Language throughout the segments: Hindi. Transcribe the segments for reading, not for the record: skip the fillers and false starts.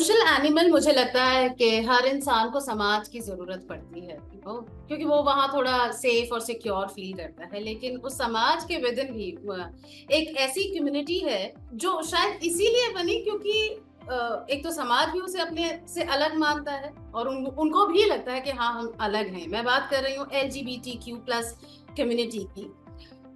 सोशल एनिमल मुझे लगता है कि हर इंसान को समाज की जरूरत पड़ती है क्योंकि वो वहाँ थोड़ा सेफ और सिक्योर फील करता है, लेकिन उस समाज के विदिन भी एक ऐसी कम्युनिटी है जो शायद इसीलिए बनी क्योंकि एक तो समाज भी उसे अपने से अलग मानता है और उनको भी लगता है कि हाँ हम अलग हैं। मैं बात कर रही हूँ LGBTQ+ कम्युनिटी की।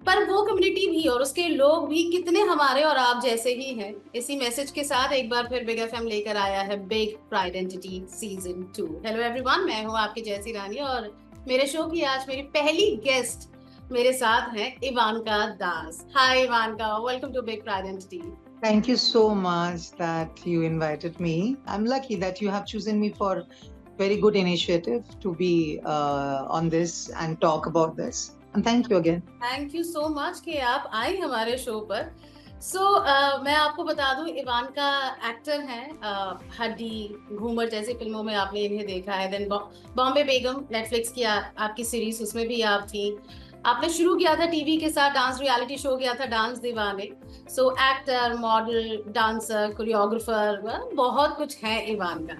पर वो कम्युनिटी भी और उसके लोग भी कितने हमारे और आप जैसे ही हैं। इसी मैसेज के साथ एक बार फिर बिग एफएम लेकर आया है big identity season 2। Hello everyone, मैं हूँ आपकी जैसी रानी और मेरे शो की आज मेरी पहली गेस्ट मेरे साथ हैं Ivanka Das. Hi Ivanka, welcome to big identity. Thank you so much that you invited me. I'm lucky that you have chosen me for very good initiative to be on this and talk about this. And thank you again. Thank you so much कि आप आई हमारे शो पर। मैं आपको बता दूं, इवानका एक्टर हैं। हड्डी, घूमर जैसी फिल्मों में आपने इन्हें देखा है। देन बॉम्बे बेगम नेटफ्लिक्स की आपकी सीरीज, उसमें भी आप थी। आपने शुरू किया था टीवी के साथ, डांस रियलिटी शो किया था डांस दीवाने। एक्टर, मॉडल, डांसर, कोरियोग्राफर, बहुत कुछ है इवानका।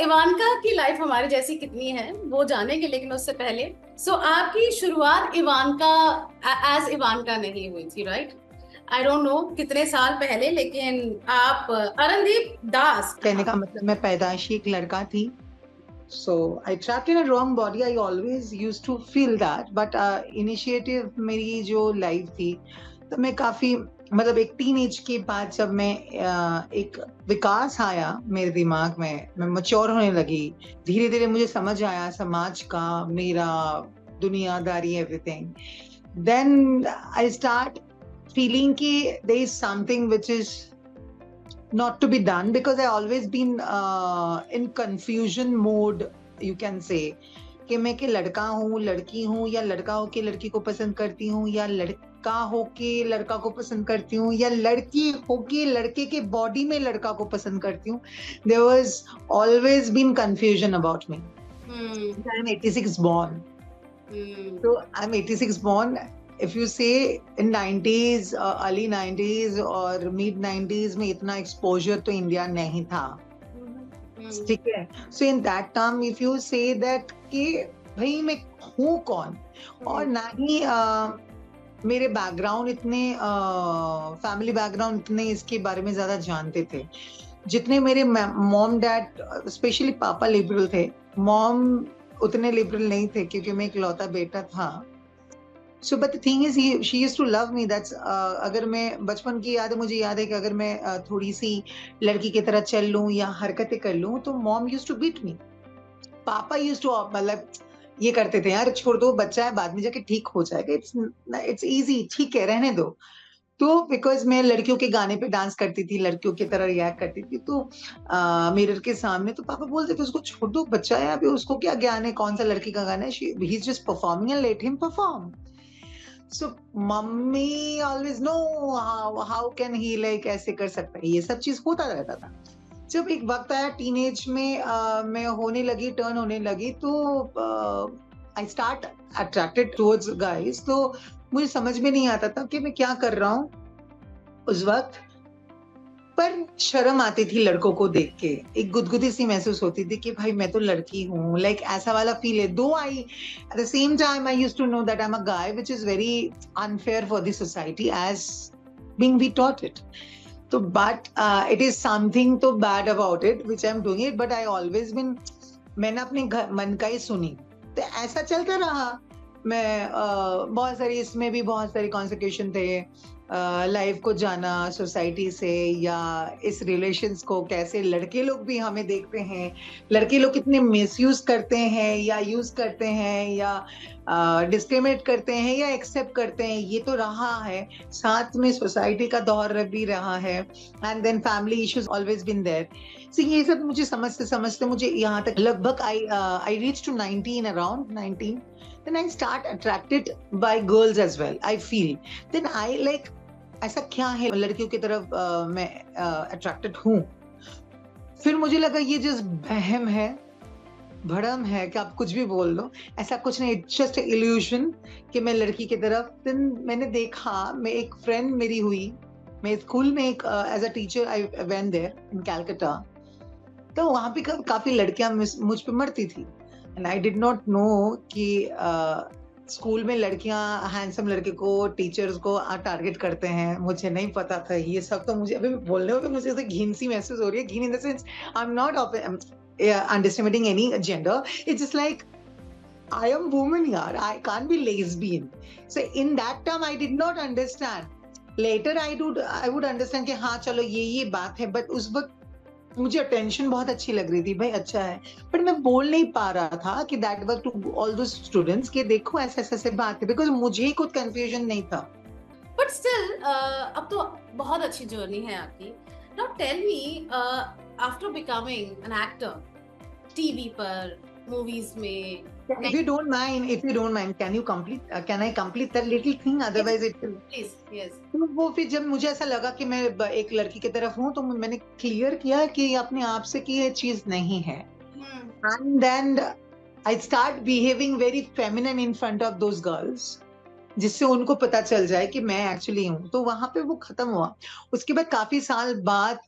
इवानका की लाइफ हमारी जैसी कितनी है वो जानेंगे, लेकिन उससे पहले आपकी शुरुआत इवानका एज इवानका नहीं हुई थी, राइट? आई डोंट नो कितने साल पहले, लेकिन आप अरनदीप दास। कहने का मतलब मैं पैदाइशी एक लड़का थी. So I trapped in a wrong body. I always used to feel that. But initiative मेरी जो लाइफ थी, तो मैं काफी मतलब एक टीनेज के बाद जब मैं एक विकास आया मेरे दिमाग में, मैं मैच्योर होने लगी, धीरे धीरे मुझे समझ आया समाज का, मेरा दुनियादारी, everything. Then I start feeling कि there is something which is not to be done because I always been in confusion mode, you can say, कि मैं कि लड़का हूँ, लड़की हूँ, या लड़का हो के लड़की को पसंद करती हूँ, या लड़का हो के लड़का को पसंद करती हूँ, या लड़की हो के लड़के के बॉडी में लड़का को पसंद करती हूँ. There was always been confusion about me. I'm 86 born. So I'm 86 born. If you say in 90s, early 90s और mid 90s में इतना exposure तो इंडिया नहीं था, ठीक है. So in that time, if you say that कि भाई मैं हूँ कौन, और ना ही मेरे बैकग्राउंड इतने फैमिली बैकग्राउंड इतने इसके बारे में ज्यादा जानते थे जितने मेरे मॉम डैड, स्पेशली पापा लिबरल थे, मॉम उतने लिबरल नहीं थे क्योंकि मैं इकलौता बेटा था. So but the thing is, she used to love me. That's अगर मैं बचपन की याद है, मुझे याद है कि अगर मैं थोड़ी सी लड़की की तरह चल लूं या हरकतें कर लूं तो mom used to beat me. पापा यूज्ड टू मतलब ये करते थे, यार छोड़ दो, बच्चा है, बाद में जाके ठीक हो जाएगा, इट्स इजी, ठीक है, रहने दो. तो बिकॉज मैं लड़कियों के गाने पे डांस करती थी, लड़कियों की तरह रिएक्ट करती थी, तो मिरर के सामने, तो पापा बोलते थे उसको छोड़ दो, बच्चा है अभी, उसको क्या ज्ञान है कौन सा लड़की का गाना है, he is just performing and let him perform. So mummy always no, how can he like ऐसे कर सकता है, ये सब चीज होता रहता था. जब एक वक्त आया टीनेज में, मैं होने लगी, टर्न होने लगी, तो I start attracted towards guys. तो मुझे समझ में नहीं आता था कि मैं क्या कर रहा हूँ उस वक्त, पर शर्म आती थी लड़कों को देख के, एक गुदगुदी सी महसूस होती थी कि भाई मैं तो लड़की हूँ, लाइक ऐसा वाला फील है. Though I at the same time I used to know that I am a guy, which is very unfair for the society as being we taught it. तो but it is something too bad about it which I am doing it, but I always been, मैंने अपने मन का ही सुनी, तो ऐसा चलता रहा. मैं बहुत सारी, इसमें भी बहुत सारे कॉन्सिक्वेशन थे, लाइफ को जाना सोसाइटी से, या इस रिलेशंस को कैसे लड़के लोग भी हमें देखते हैं, लड़के लोग कितने मिसयूज करते हैं या यूज करते हैं या डिस्क्रिमिनेट करते हैं या एक्सेप्ट करते हैं, ये तो रहा है. साथ में सोसाइटी का दौर भी रहा है, and then family issues always been there. So ये सब मुझे समझते समझते मुझे यहाँ तक लगभग I reach to 19, around 19. Then I start attracted by girls as well, I feel. Then I like, ऐसा क्या है लड़कियों की तरफ मैं अट्रैक्टेड हूँ. फिर मुझे लगा ये जस्ट बहम है, भड़म है, कि आप कुछ भी बोल दो, ऐसा कुछ नहीं, इट्स जस्ट इल्यूशन कि मैं लड़की की तरफ. देन मैंने देखा, मैं एक फ्रेंड मेरी हुई, मैं स्कूल में एक as a teacher I went there in Calcutta. तो वहां पे काफी लड़कियां मुझ पे मरती थी, and I did not know कि स्कूल में लड़कियां हैंडसम लड़के को, टीचर्स को टारगेट करते हैं, मुझे नहीं पता था ये सब। तो मुझे अभी बोलने में मुझे ऐसे घिन सी महसूस हो रही है, घिन in the sense I am not underestimating any gender, it's just like I am woman yaar, I can't be lesbian. So in that time I did not understand. Later I would understand कि हाँ चलो ये बात है, but उस वक्त मुझे अटेंशन बहुत अच्छी लग रही थी, भाई अच्छा है, बट मैं बोल नहीं पा रहा था कि दैट वर्क टू ऑल दो स्टूडेंट्स कि देखो ऐसे ऐसे बात है, बिकॉज मुझे ही कुछ कंफ्यूजन नहीं था। बट स्टिल अब तो बहुत अच्छी जर्नी है आपकी। Now tell me, after becoming an actor, TV पर, मूवीज में, If you don't mind, can I complete that little thing? Otherwise it will. Please, yes. तो वो फिर जब मुझे ऐसा लगा कि मैं एक लड़की की तरफ हूँ, तो मैंने क्लियर किया कि ये अपने आप से कि ये चीज नहीं है, and then I start behaving very feminine in front of those girls, जिससे उनको पता चल जाए कि मैं एक्चुअली हूँ। तो वहां पे वो खत्म हुआ। उसके बाद काफी साल बाद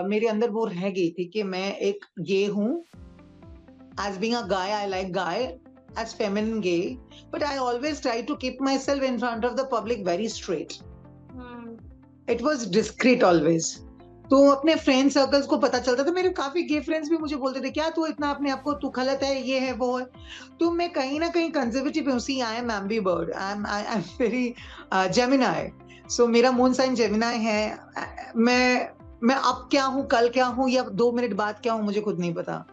मेरे अंदर वो रह गई थी कि मैं एक गे हूँ, as being a guy I like guy, as feminine gay, but I always try to keep myself in front of the public very straight. It was discreet always. तो अपने फ्रेंड सर्कल्स को पता चलता था, मेरे काफी गे फ्रेंड्स भी मुझे बोलते थे क्या तू इतना अपने आप को, तू गलत है, ये है वो है। तो मैं कहीं ना कहीं कंजर्वेटिव हूँ। See I am ambivert, I am very Gemini, so मेरा मून साइन जेमिनाई है। मैं अब क्या हूँ, कल क्या हूँ, या 2 मिनट बाद क्या हूँ, मुझे खुद नहीं पता।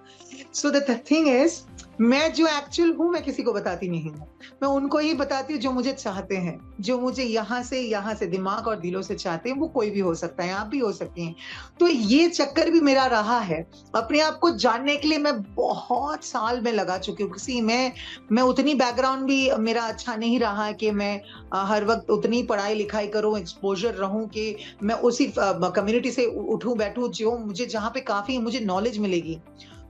सो द थिंग इज, मैं जो एक्चुअल हूँ मैं किसी को बताती नहीं हूँ, मैं उनको ही बताती हूँ जो मुझे चाहते हैं, जो मुझे यहाँ से दिमाग और दिलों से चाहते हैं। वो कोई भी हो सकता है, आप भी हो सकती हैं। तो ये चक्कर भी मेरा रहा है। अपने आप को जानने के लिए मैं बहुत साल में लगा चुकी हूँ। किसी मैं उतनी बैकग्राउंड भी मेरा अच्छा नहीं रहा कि मैं हर वक्त उतनी पढ़ाई लिखाई करूँ, एक्सपोजर रहूं कि मैं उसी कम्युनिटी से उठूं बैठूं जो मुझे, जहाँ पे काफी मुझे नॉलेज मिलेगी।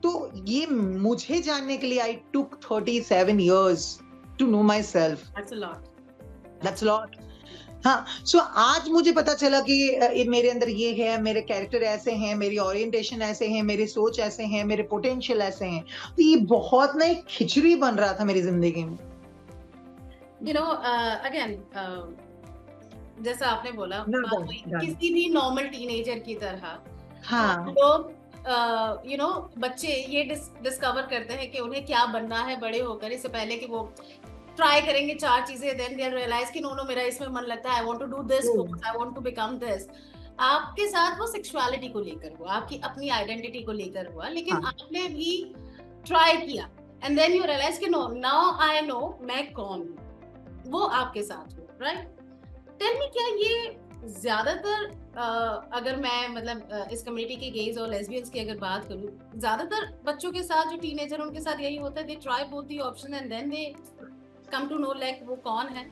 तो ये मुझे जानने के लिए आई टुक 37 years to know myself. That's a lot. हाँ, सो आज मुझे पता चला कि मेरे अंदर ये है, मेरे कैरेक्टर ऐसे हैं, मेरी ओरिएंटेशन ऐसे हैं, मेरी सोच ऐसे हैं, मेरे पोटेंशियल ऐसे हैं। तो ये बहुत ना एक खिचड़ी बन रहा था मेरी जिंदगी में। You know, again, जैसा आपने बोला, किसी भी नॉर्मल टीनेजर की तरह, हाँ, लोग बच्चे ये डिस्कवर करते हैं कि उन्हें क्या बनना है बड़े होकर, इससे पहले कि वो ट्राई करेंगे 4 चीजें, देन दे रियलाइज कि नो मेरा इसमें मन लगता है, I want to do this, I want to become this. आपके साथ वो सेक्सुअलिटी को लेकर हुआ, आपकी अपनी आइडेंटिटी को लेकर हुआ, लेकिन आपने भी ट्राई किया, एंड देन यू रियलाइज कि नो, नाउ आई नो मैं कौन हूँ। वो आपके साथ हुआ, राइट? टेल मी, क्या ये ज्यादातर, अगर मैं मतलब इस कम्युनिटी के गेज और लेस्बियंस की अगर बात करूं, ज्यादातर बच्चों के साथ, जो टीनेजर उनके साथ यही होता है, they try both the option and then they come to know like वो कौन है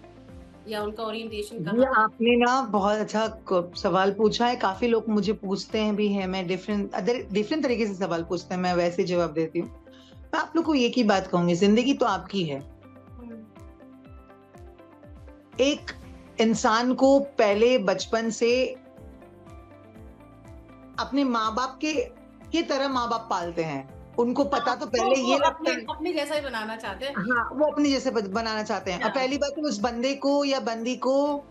या उनका ओरिएंटेशन कहाँ है। आपने ना बहुत अच्छा सवाल पूछा है। काफी लोग मुझे पूछते हैं भी है, मैं डिफरेंट तरीके से सवाल पूछते हैं, मैं वैसे जवाब देती हूँ। मैं आप लोग को एक ही बात कहूंगी, जिंदगी तो आपकी है। एक इंसान को पहले बचपन से अपने माँ बाप के तरह माँ बाप पालते हैं। उनको पता तो पहले ये लगता है अपने जैसा ही बनाना चाहते हैं। हाँ, वो अपने जैसे बनाना चाहते हैं। और पहली बात तो उस बंदे को या बंदी को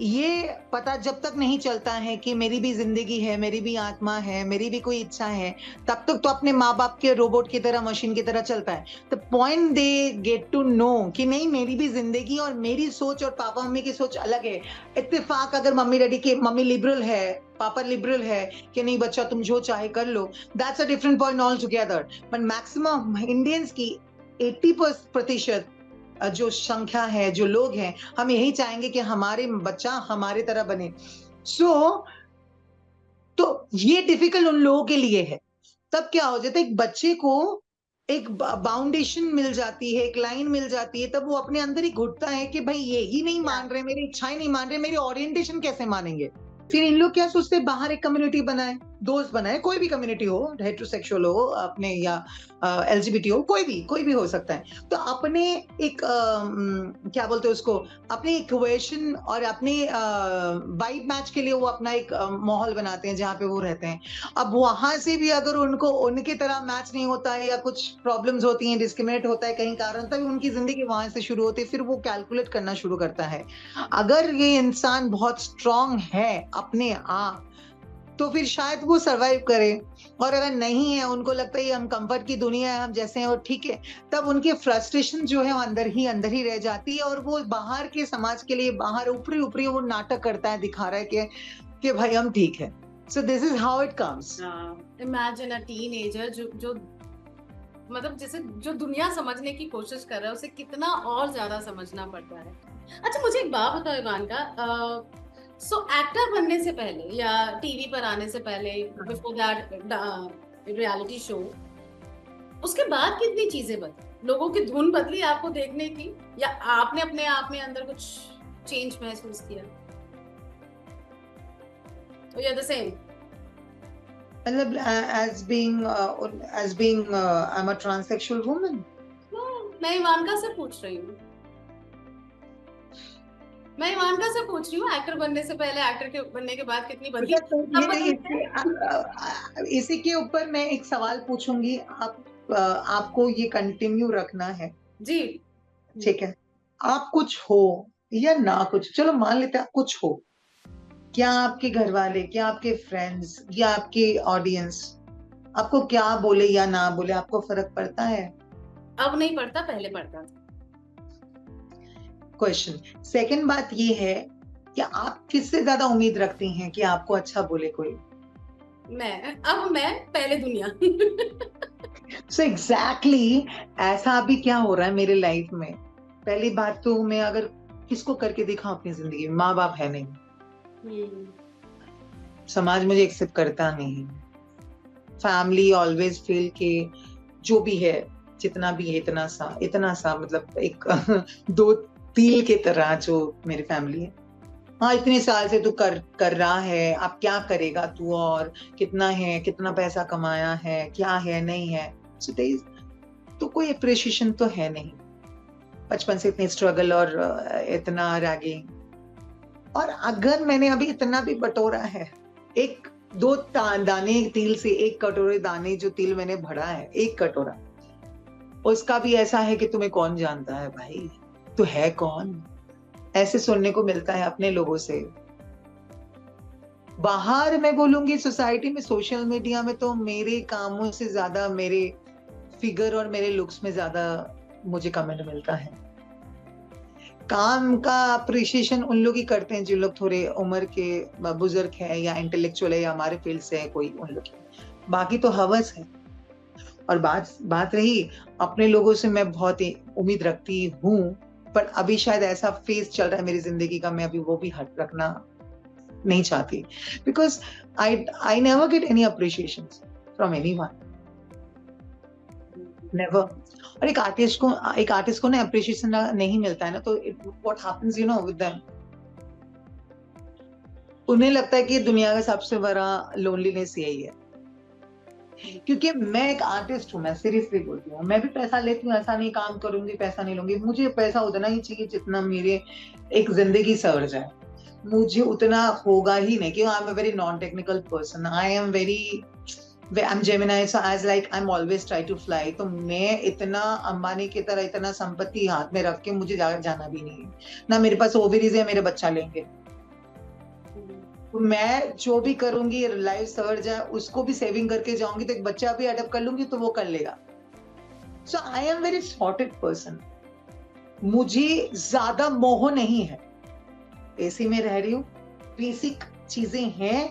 ये पता जब तक नहीं चलता है कि मेरी भी जिंदगी है, मेरी भी आत्मा है, मेरी भी कोई इच्छा है, तब तक तो अपने माँ बाप के रोबोट की तरह, मशीन की तरह चलता है। The point they get to know कि नहीं, मेरी भी जिंदगी और मेरी सोच और पापा मम्मी की सोच अलग है। इत्तेफाक अगर मम्मी लिबरल है, पापा लिबरल है कि नहीं बच्चा तुम जो चाहे कर लो, that's a different point all together. But maximum Indians की 80% जो संख्या है, जो लोग हैं, हम यही चाहेंगे कि हमारे बच्चा हमारे तरह बने। तो ये डिफिकल्ट उन लोगों के लिए है। तब क्या हो जाता है, एक बच्चे को एक बाउंडेशन मिल जाती है, एक लाइन मिल जाती है, तब वो अपने अंदर ही घुटता है कि भाई ये ही नहीं मान रहे, मेरी इच्छाएं नहीं मान रहे, मेरी ओरिएंटेशन कैसे मानेंगे। फिर इन लोग क्या सोचते हैं, बाहर एक कम्युनिटी बनाए दोस्त बनाए, कोई भी कम्युनिटी हो, हेटेरोसेक्सुअल हो अपने या एलजीबीटी हो, कोई भी हो सकता है। तो अपने एक क्या बोलते हैं उसको, अपनी इक्वेशन और अपनी वाइब मैच के लिए वो अपना एक माहौल बनाते हैं जहाँ पे वो रहते हैं। अब वहां से भी अगर उनको उनकी तरह मैच नहीं होता है या कुछ प्रॉब्लम्स होती हैं, डिस्क्रिमिनेट होता है कहीं कारण, तभी उनकी जिंदगी वहां से शुरू होती है। फिर वो कैलकुलेट करना शुरू करता है। अगर ये इंसान बहुत स्ट्रांग है अपने आप, तो फिर शायद वो सरवाइव करे। और अगर नहीं है, उनको लगता है हम कंफर्ट की दुनिया है, हम जैसे हैं और ठीक है, तब उनकी फ्रस्ट्रेशन जो है वो अंदर ही रह जाती है। और वो बाहर के समाज के लिए, बाहर ऊपरी ऊपरी वो नाटक करता है, दिखा रहा है कि भाई हम ठीक है। So this is how it comes. Imagine a teenager जो मतलब जैसे जो दुनिया समझने की कोशिश कर रहा है, उसे कितना और ज्यादा समझना पड़ता है। अच्छा, मुझे एक बात बताओ इवानका, सो एक्टर बनने से पहले या टीवी पर आने से पहले, बिफोर दैट रियलिटी शो, उसके बाद कितनी चीजें बदली? लोगों की धुन बदली आपको देखने की, या आपने अपने आप में अंदर कुछ चेंज महसूस किया? तो या द सेम? मतलब as being I'm a transsexual woman. मैं इवानका से पूछ रही हूँ, मैं इवानका से पूछ रही हूँ, एक्टर बनने से पहले, एक्टर के बनने के बाद कितनी बदली? तो अब मतलब इसी के ऊपर मैं एक सवाल पूछूंगी। आपको ये कंटिन्यू रखना है, जी, ठीक है? आप कुछ हो या ना कुछ, चलो मान लेते हैं आप कुछ हो, क्या आपके घर वाले, क्या आपके फ्रेंड्स या आपके ऑडियंस आपको क्या बोले या ना बोले, आपको फर्क पड़ता है? अब नहीं पड़ता, पहले पड़ता था। क्वेश्चन। सेकंड बात ये है कि आप किससे ज्यादा उम्मीद रखती हैं कि आपको अच्छा बोले कोई? मैं पहले दुनिया। सो एग्जैक्टली ऐसा अभी क्या हो रहा है मेरे लाइफ में। पहली बात तो मैं अगर किसको करके दिखाऊं अपनी जिंदगी में, माँ बाप है नहीं, समाज मुझे एक्सेप्ट करता नहीं, फैमिली ऑलवेज फील के जो भी है, जितना भी है इतना सा मतलब एक दो तिल के तरह जो मेरी फैमिली है। हाँ, इतने साल से तू कर रहा है, अब क्या करेगा तू, और कितना है, कितना पैसा कमाया है, क्या है नहीं है। so, तो कोई अप्रिशिएशन तो है नहीं। बचपन से इतनी स्ट्रगल और इतना रैगिंग, और अगर मैंने अभी इतना भी बटोरा है, एक दो दाने तिल से, एक कटोरे दाने जो तिल मैंने भरा है, एक कटोरा, उसका भी ऐसा है कि तुम्हें कौन जानता है भाई, तू है कौन, ऐसे सुनने को मिलता है अपने लोगों से। बाहर मैं बोलूंगी सोसाइटी में, सोशल मीडिया में तो मेरे कामों से ज्यादा मेरे फिगर और मेरे लुक्स में ज्यादा मुझे कमेंट मिलता है। काम का अप्रिशिएशन उन लोग ही करते हैं जो लोग थोड़े उम्र के बुजुर्ग है या इंटेलेक्चुअल है या हमारे फील्ड से है कोई, उन लोग, बाकी तो हवस है। और बात रही अपने लोगों से, मैं बहुत ही उम्मीद रखती हूँ, पर अभी शायद ऐसा फेज चल रहा है मेरी जिंदगी का, मैं अभी वो भी हट रखना नहीं चाहती, because I never get any appreciation from anyone, never. और एक आर्टिस्ट को ना अप्रिशिएशन नहीं मिलता है ना, तो what happens you know with them, उन्हें लगता है कि दुनिया का सबसे बड़ा लोनलीनेस यही है। क्योंकि मैं एक आर्टिस्ट हूँ, मैं सीरियसली बोलती हूँ, मैं भी पैसा लेती हूँ, ऐसा नहीं काम करूंगी पैसा नहीं लूंगी, मुझे पैसा उतना ही चाहिए जितना मेरे एक जिंदगी सवर जाए, मुझे उतना होगा ही नहीं, क्योंकि आई am a very non technical person, I am Gemini, so as like I'm always try to fly, तो मैं इतना अंबानी की तरह इतना संपत्ति हाथ में रख के मुझे जाना भी नहीं है ना, मेरे पास ओवरीज है मेरे बच्चा लेंगे, तो मैं जो भी करूंगी लाइफ सवर जाए, उसको भी सेविंग करके जाऊंगी, तो एक बच्चा भी अडॉप्ट कर लूंगी तो वो कर लेगा। So I am very sorted person, मुझे ज्यादा मोह नहीं है, एसी में रह रही हूँ, बेसिक चीजें हैं,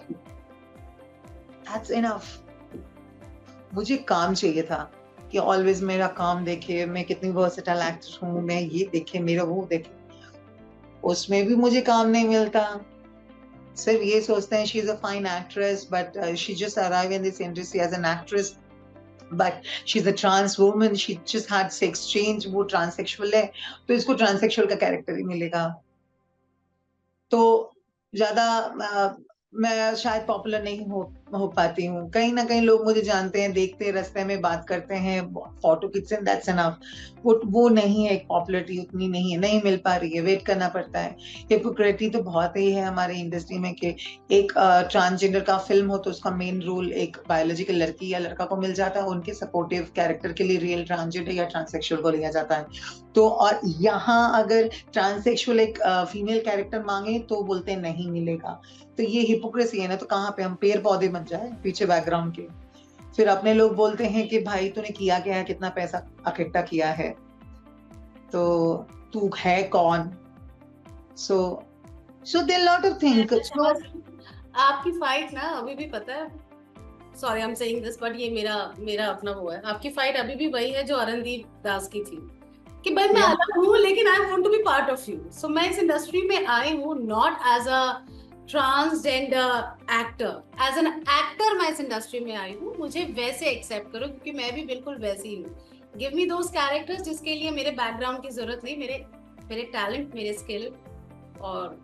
दैट्स इनफ। मुझे काम चाहिए था कि ऑलवेज मेरा काम देखे, मैं कितनी वर्सेटाइल एक्टर हूँ, मैं ये देखे, मेरा वो देखे, उसमें भी मुझे काम नहीं मिलता। सिर्फ ये सोचते हैं she is a fine actress, but she just arrive in this industry as an actress, but she is a trans woman, she just had sex change, वो ट्रांससेक्सुअल है तो इसको ट्रांससेक्सुअल का कैरेक्टर ही मिलेगा। तो ज्यादा मैं शायद पॉपुलर नहीं हो हो पाती हूँ। कहीं ना कहीं लोग मुझे जानते हैं, देखते रास्ते में, बात करते हैं, फोटो खींचते हैं, दैट्स एनफ। वो नहीं है, एक पॉपुलैरिटी उतनी नहीं है, नहीं मिल पा रही है, वेट करना पड़ता है। हिपोक्रेसी तो बहुत ही है हमारे इंडस्ट्री में कि एक ट्रांसजेंडर का फिल्म हो तो उसका मेन रोल एक बायोलॉजिकल लड़की या लड़का को मिल जाता है, उनके सपोर्टिव कैरेक्टर के लिए रियल ट्रांसजेंडर या ट्रांससेक्सुअल को लिया जाता है। तो और यहाँ अगर ट्रांससेक्सुअल एक फीमेल कैरेक्टर मांगे तो बोलते हैं नहीं मिलेगा। तो ये हिपोक्रेसी है ना। तो कहाँ पे हम पेड़ पौधे बन जाए पीछे बैकग्राउंड के। फिर अपने लोग बोलते हैं कि भाई तूने किया क्या है, कितना पैसा इकट्ठा किया है, तो तू है कौन। सो सो देयर लॉट ऑफ मैं थिंग। तो समझ रही हूँ। आपकी फाइट ना अभी भी पता है, sorry I am saying this but ये मेरा मेरा अपना वो है, आपकी फाइट अभी भी वही है जो अरुणदीप दास की थी, कि भाई मैं अलग हूँ लेकिन I want to be part of you. So मैं इस इंडस्ट्री में आई हूँ not as a transgender actor, as an actor मैं इस इंडस्ट्री में आई हूँ, मुझे वैसे एक्सेप्ट करो क्योंकि मैं भी बिल्कुल वैसी हूँ। गिव मी दोज कैरेक्टर्स जिसके लिए मेरे बैकग्राउंड की जरूरत नहीं, मेरे मेरे टैलेंट, मेरे स्किल और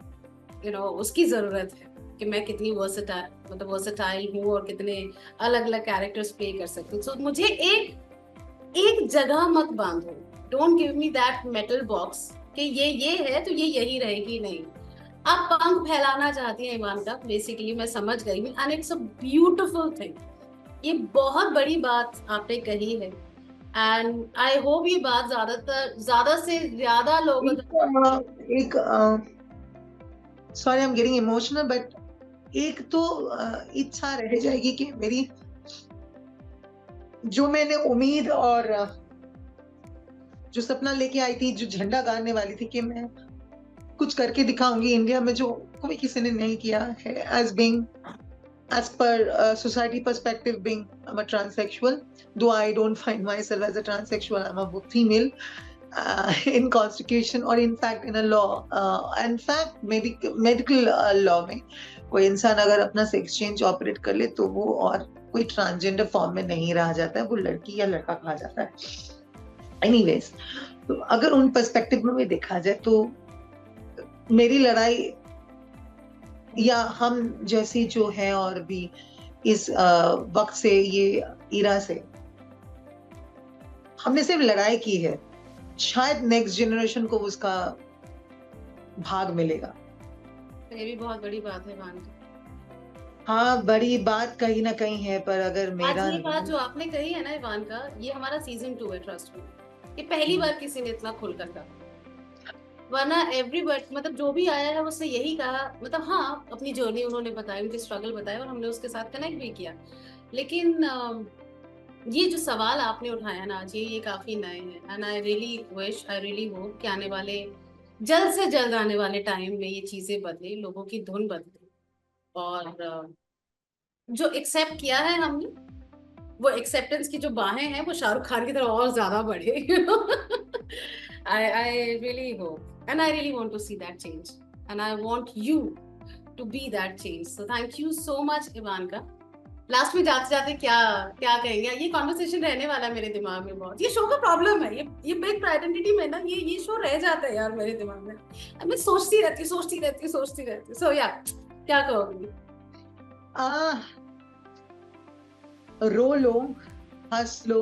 उसकी जरूरत है कि मैं कितनी वर्सेटाइल, मतलब वर्सेटाइल हूँ और कितने अलग अलग कैरेक्टर्स प्ले कर सकती हूँ। सो मुझे एक एक जगह मत बांधो, don't give me that metal box कि ये है तो ये यही रहेगी। नहीं, आप पंख फैलाना चाहती हैं इवानका, बेसिकली मैं समझ गई हूँ and it's a beautiful thing. ये बहुत बड़ी बात आपने कही है एंड आई होप ये बात ज्यादा से ज्यादा लोगों तक। एक sorry I am getting emotional but एक तो इच्छा रह जाएगी कि मेरी जो मैंने उम्मीद और जो सपना लेके आई थी, जो झंडा गाड़ने वाली थी कि मैं कुछ करके दिखाऊंगी इंडिया में जो कोई किसी ने नहीं किया है, as being as per society perspective, being I'm a transsexual, though I don't find myself as a transsexual, I'm a female in constitution or in fact in a law, in fact medical law में कोई इंसान अगर अपना सेक्स चेंज ऑपरेट कर ले तो वो और कोई ट्रांसजेंडर फॉर्म में नहीं रहा जाता है, वो लड़की या लड़का कहा जाता है। एनीवेज, तो अगर उन पर्सपेक्टिव में देखा जाए तो मेरी लड़ाई या हम जैसी जो है और भी इस वक्त से, ये इरा से हमने सिर्फ लड़ाई की है, शायद नेक्स्ट जनरेशन को उसका भाग मिलेगा। ये भी बहुत बड़ी बात है इवानका। हाँ, बड़ी बात कहीं ना कहीं है, पर अगर मेरा आज ये बात जो आपने कही है ना इवानका, ये हमारा सीजन 2 है, ट्रस्ट में। ये पहली बार किसी ने इतना खुलकर कहा, वरना एवरीबॉडी मतलब जो भी आया है उसने यही कहा, मतलब हाँ अपनी जर्नी उन्होंने बताई, उनकी स्ट्रगल बताई और हमने उसके साथ कनेक्ट भी किया। लेकिन ये जो सवाल आपने उठाया ना आज, ये काफी नए हैं and I really wish, I really hope कि आने वाले जल्द से जल्द आने वाले टाइम में ये चीजें बदले, लोगों की धुन बदले और जो एक्सेप्ट किया है हमने, वो एक्सेप्टेंस की जो बाहें हैं वो शाहरुख खान की तरह और ज्यादा बढ़े। I really hope and I really want to see that change and I want you to be that change. So thank you so much Ivanka. Last में जाते जाते क्या क्या कहेंगे? ये कॉन्वर्सेशन रहने वाला है मेरे दिमाग में बहुत, ये शो का प्रॉब्लम है, ये बिग आइडेंटिटी में ना ये शो रह जाता है यार मेरे दिमाग में। मैं सोचती रहती। सो या क्या कहोगी? रो लो, हंस लो,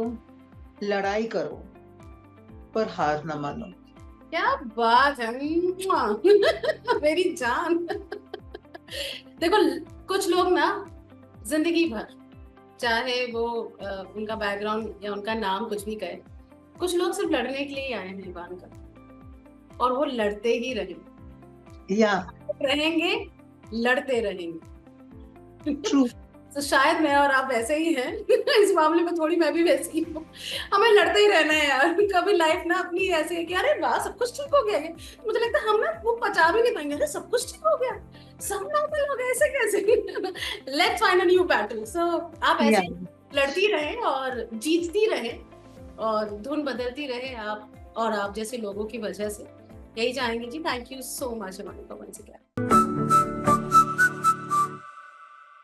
लड़ाई करो, पर हार न मानो। क्या बात है मेरी जान। देखो कुछ लोग ना जिंदगी भर, चाहे वो उनका बैकग्राउंड या उनका नाम कुछ भी कहे, कुछ लोग सिर्फ लड़ने के लिए आए हैं इवानका, और वो लड़ते ही रहेंगे, लड़ते रहेंगे। ट्रू। तो शायद मैं और आप वैसे ही हैं। इस मामले में थोड़ी मैं भी वैसी हूँ, हमें लड़ते ही रहना है यार। कभी लाइफ ना अपनी ऐसे है कि अरे वाह सब कुछ ठीक हो गया है, मुझे लगता है हम ना वो पचा भी नहीं पाएंगे, अरे सब कुछ ठीक हो गया, सब नॉर्मल हो गया, ऐसे कैसे। Let's find a new battle. So आप ऐसे लड़ती रहे और जीतती रहे और धुन बदलती रहे आप, और आप जैसे लोगों की वजह से। यही चाहेंगे जी। थैंक यू सो मच हमारे को।